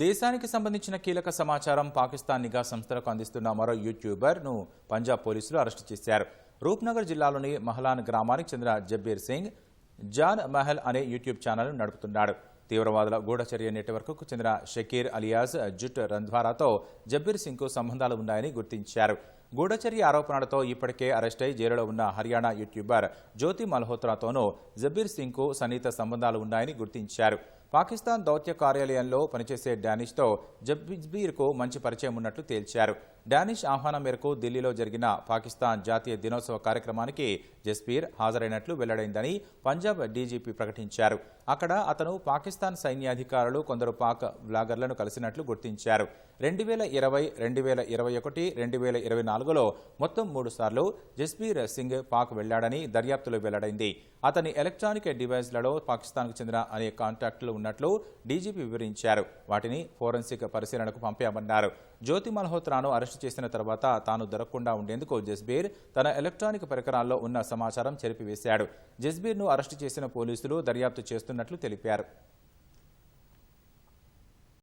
దేశానికి సంబంధించిన కీలక సమాచారం పాకిస్తాన్ నిఘా సంస్థలకు అందిస్తున్న మరో యూట్యూబర్ ను పంజాబ్ పోలీసులు అరెస్టు చేశారు. రూప్నగర్ జిల్లాలోని మహలాన్ గ్రామానికి చెందిన జబ్బీర్ సింగ్ జాన్ మహల్ అనే యూట్యూబ్ ఛానల్ నడుపుతున్నాడు. తీవ్రవాదుల గూఢచర్య నెట్వర్క్కు చెందిన షకీర్ అలియాస్ జుట్ రంధ్వారాతో జబ్బీర్ సింగ్కు సంబంధాలు ఉన్నాయని గుర్తించారు. గూఢచర్య ఆరోపణలతో ఇప్పటికే అరెస్టై జైలులో ఉన్న హర్యానా యూట్యూబర్ జ్యోతి మల్హోత్రాతోనూ జబ్బీర్ సింగ్కు సన్నిహిత సంబంధాలు ఉన్నాయని గుర్తించారు. పాకిస్తాన్ దౌత్య కార్యాలయంలో పనిచేసే డానిష్తో జబ్బీర్కు మంచి పరిచయం ఉన్నట్లు తేల్చారు. డానిష్ ఆహ్వానం మేరకు ఢిల్లీలో జరిగిన పాకిస్తాన్ జాతీయ దినోత్సవ కార్యక్రమానికి జస్బీర్ హాజరైనట్లు వెల్లడైందని పంజాబ్ డీజీపీ ప్రకటించారు. అక్కడ అతను పాకిస్తాన్ సైన్యాధికారులు కొందరు పాక్ బ్లాగర్లను కలిసినట్లు గుర్తించారు. 2020, 2021, 2024లో మొత్తం 3 సార్లు జస్బీర్ సింగ్ పాక్ వెళ్లాడని దర్యాప్తులో వెల్లడైంది. అతని ఎలక్ట్రానిక్ డివైస్లలో పాకిస్తాన్కు చెందిన అనేక కాంటాక్టులు ఉన్నట్లు డీజీపీ వివరించారు. వాటిని ఫోరెన్సిక్ పరిశీలనకు పంపామన్నారు. జ్యోతి మల్హోత్రాను అరెస్టు చేసిన తర్వాత తాను దొరకకుండా ఉండేందుకు జస్బీర్ తన ఎలక్ట్రానిక్ పరికరాల్లో ఉన్న సమాచారం చెరిపివేశాడు. జస్బీర్ను అరెస్టు చేసిన పోలీసులు దర్యాప్తు చేస్తున్నట్లు తెలిపారు.